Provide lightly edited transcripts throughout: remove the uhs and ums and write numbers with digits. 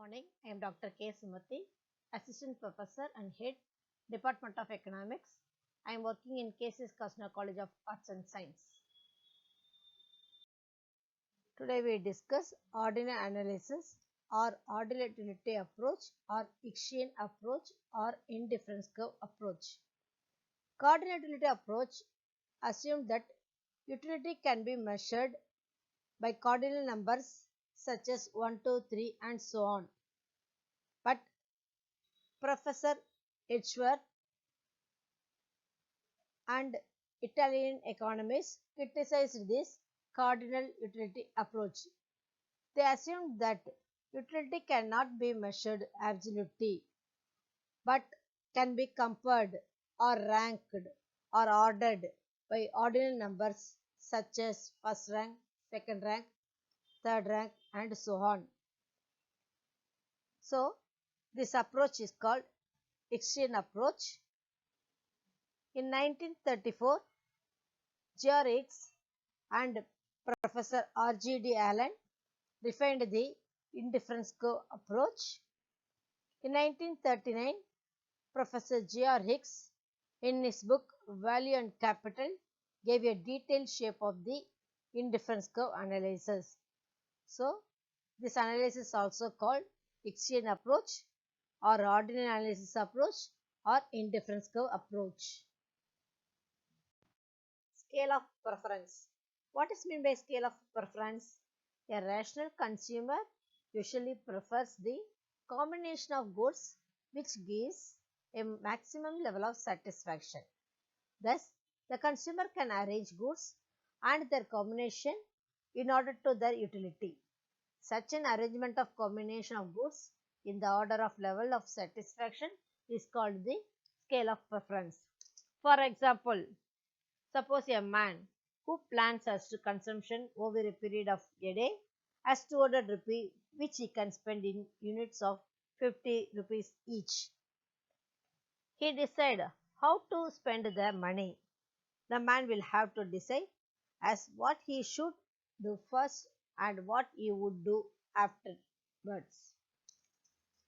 morning. I am Dr. K. Sumati, Assistant Professor and Head, Department of Economics. I am working in K.C.S. Kastner College of Arts and Science. Today we discuss ordinal analysis or ordinal utility approach or Icksian approach or indifference curve approach. Coordinate utility approach assumes that utility can be measured by cardinal numbers such as 1, 2, 3 and so on. But Professor Edgeworth and Italian economists criticized this cardinal utility approach. They assumed that utility cannot be measured absolutely, but can be compared or ranked or ordered by ordinal numbers such as first rank, second rank, third rank, and so on. So, this approach is called Icksian approach. In 1934, George Hicks and Professor R.G.D. Allen defined the indifference curve approach. In 1939, Professor George Hicks, in his book Value and Capital, gave a detailed shape of the indifference curve analysis. So, this analysis is also called Icksian approach or ordinal analysis approach or indifference curve approach. Scale of preference. What is meant by scale of preference? A rational consumer usually prefers the combination of goods which gives a maximum level of satisfaction. Thus, the consumer can arrange goods and their combination in order to their utility. Such an arrangement of combination of goods in the order of level of satisfaction is called the scale of preference. For example, suppose a man who plans as to consumption over a period of a day has 200 rupees which he can spend in units of 50 rupees each. He decides how to spend the money. The man will have to decide as what he should do first and what he would do afterwards.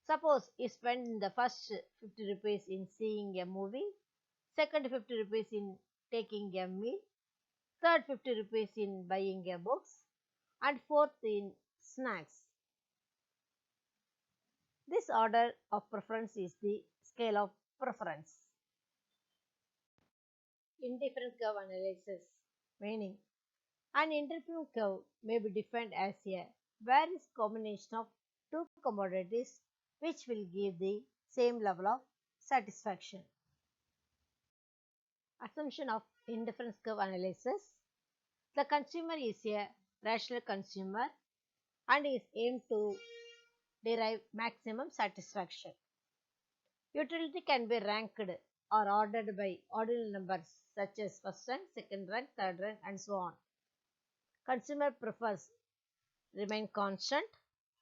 Suppose he spends the first 50 rupees in seeing a movie, second 50 rupees in taking a meal, third 50 rupees in buying a books, and fourth in snacks. This order of preference is the scale of preference. Indifference curve analysis, meaning an indifference curve may be defined as a various combination of two commodities which will give the same level of satisfaction. Assumption of indifference curve analysis. The consumer is a rational consumer and is aimed to derive maximum satisfaction. Utility can be ranked or ordered by ordinal numbers such as first rank, second rank, third rank, and so on. Consumer prefers remain constant.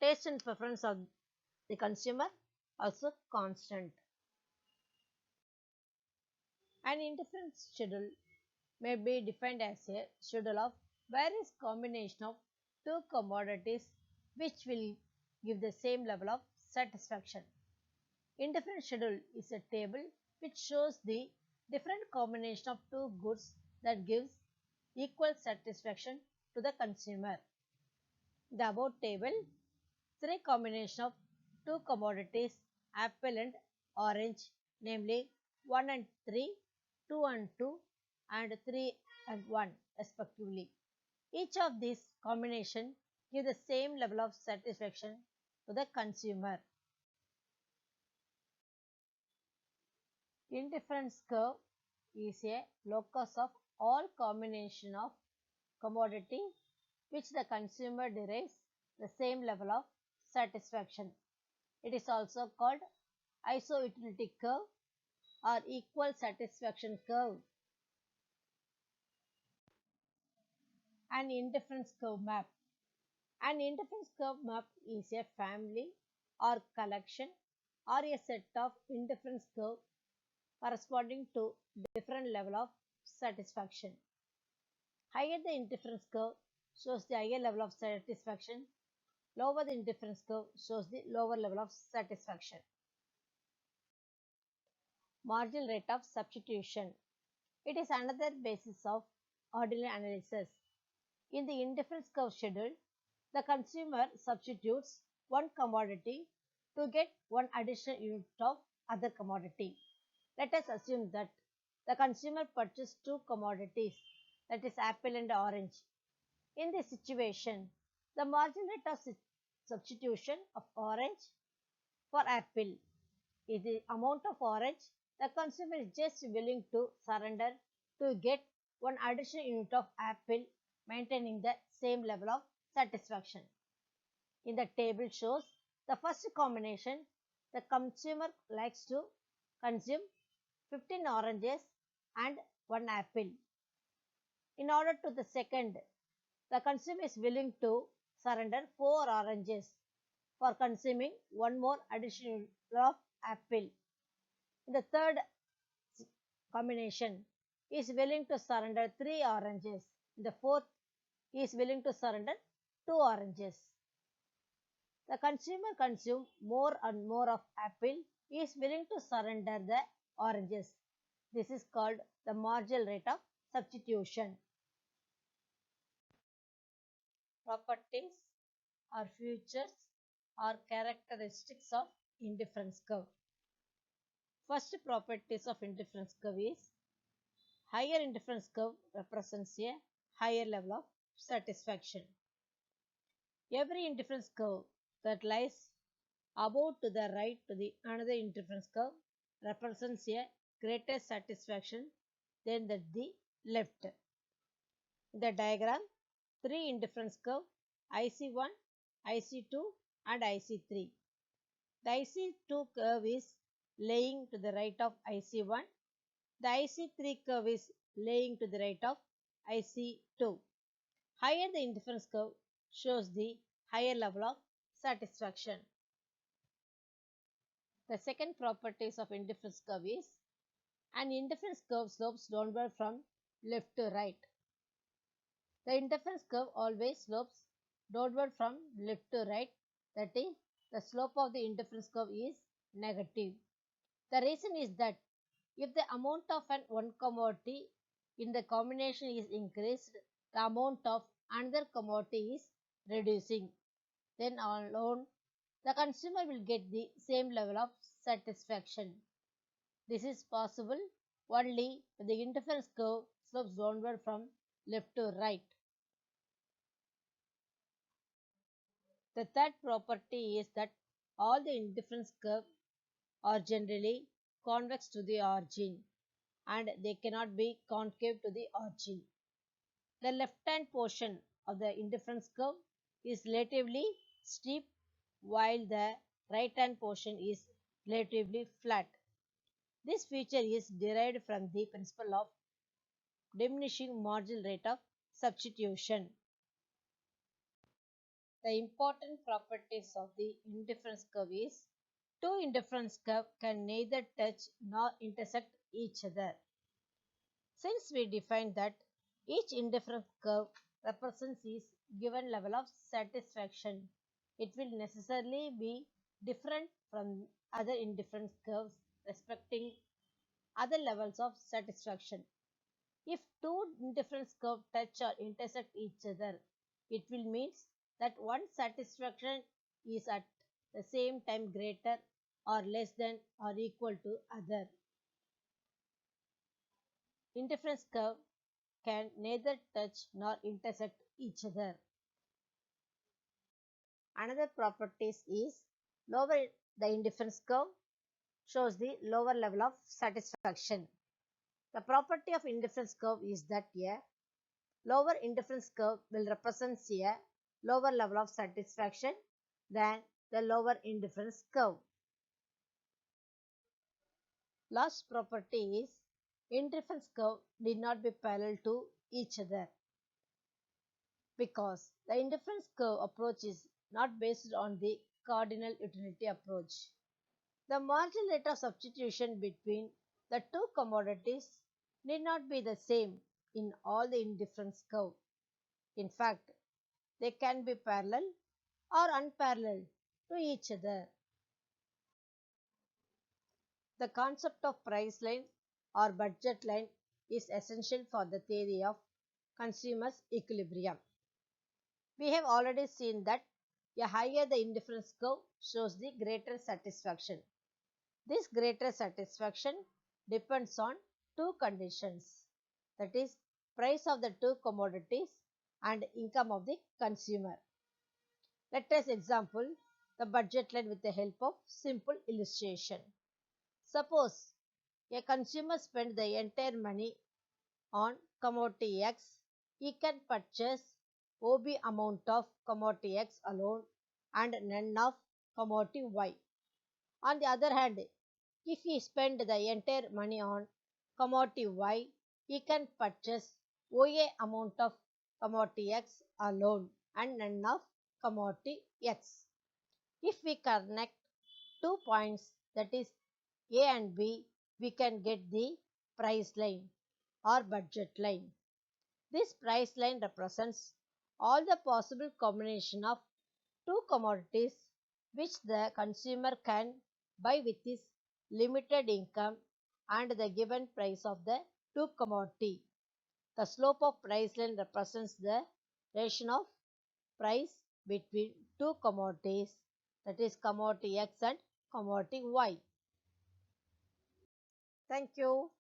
Taste and preference of the consumer also constant. An indifference schedule may be defined as a schedule of various combination of two commodities which will give the same level of satisfaction. Indifference schedule is a table which shows the different combination of two goods that gives equal satisfaction to the consumer. In the above table, three combination of two commodities, apple and orange, namely 1 and 3, 2 and 2, and 3 and 1 respectively. Each of these combination give the same level of satisfaction to the consumer. Indifference curve is a locus of all combination of commodity which the consumer derives the same level of satisfaction. It is also called iso-utility curve or equal satisfaction curve. An indifference curve map. An indifference curve map is a family or collection or a set of indifference curve corresponding to different level of satisfaction. Higher the indifference curve shows the higher level of satisfaction Lower the indifference curve shows the lower level of satisfaction. Marginal rate of substitution. It is another basis of ordinary analysis. In the indifference curve schedule, the consumer substitutes one commodity to get one additional unit of other commodity. Let us assume that the consumer purchased two commodities, that is apple and orange. In this situation, the margin rate of substitution of orange for apple is the amount of orange the consumer is just willing to surrender to get one additional unit of apple, maintaining the same level of satisfaction. In the table shows the first combination, the consumer likes to consume 15 oranges and 1 apple. In order to the second, the consumer is willing to surrender 4 oranges for consuming one more additional of apple. In the third combination, he is willing to surrender 3 oranges. In the fourth, he is willing to surrender 2 oranges. The consumer consumes more and more of apple. He is willing to surrender the oranges. This is called the marginal rate of substitution. Properties or features or characteristics of indifference curve. First properties of indifference curve is higher indifference curve represents a higher level of satisfaction. Every indifference curve that lies above to the right to the another indifference curve represents a greater satisfaction than the left. In the diagram, three indifference curve IC1, IC2 and IC3. The IC2 curve is laying to the right of IC1. The IC3 curve is laying to the right of IC2. Higher the indifference curve shows the higher level of satisfaction. The second properties of indifference curve is an indifference curve slopes downward from left to right. The indifference curve always slopes downward from left to right, that is, the slope of the indifference curve is negative. The reason is that if the amount of one commodity in the combination is increased, the amount of another commodity is reducing. Then alone, the consumer will get the same level of satisfaction. This is possible only when the indifference curve slopes downward from left to right. The third property is that all the indifference curves are generally convex to the origin and they cannot be concave to the origin. The left-hand portion of the indifference curve is relatively steep while the right-hand portion is relatively flat. This feature is derived from the principle of diminishing marginal rate of substitution. The important properties of the indifference curve is two indifference curves can neither touch nor intersect each other. Since we defined that each indifference curve represents its given level of satisfaction, it will necessarily be different from other indifference curves respecting other levels of satisfaction. If two indifference curves touch or intersect each other, it will mean that one satisfaction is at the same time greater or less than or equal to other. Indifference curve can neither touch nor intersect each other. Another properties is lower the indifference curve shows the lower level of satisfaction. The property of indifference curve is that a lower indifference curve will represent a lower level of satisfaction than the lower indifference curve. Last property is indifference curve need not be parallel to each other because the indifference curve approach is not based on the cardinal utility approach. The marginal rate of substitution between the two commodities need not be the same in all the indifference curve. In fact, they can be parallel are unparalleled to each other. The concept of price line or budget line is essential for the theory of consumers' equilibrium. We have already seen that a higher the indifference curve shows the greater satisfaction. This greater satisfaction depends on two conditions, that is, price of the two commodities and income of the consumer. Let us example the budget line with the help of simple illustration. Suppose a consumer spends the entire money on commodity X, he can purchase OB amount of commodity X alone and none of commodity Y. On the other hand, if he spend the entire money on commodity Y, he can purchase OA amount of commodity X alone and none of commodity X. If we connect 2 points, that is A and B, we can get the price line or budget line. This price line represents all the possible combination of two commodities which the consumer can buy with his limited income and the given price of the two commodity. The slope of price line represents the relation of price between two commodities, that is commodity X and commodity Y. Thank you.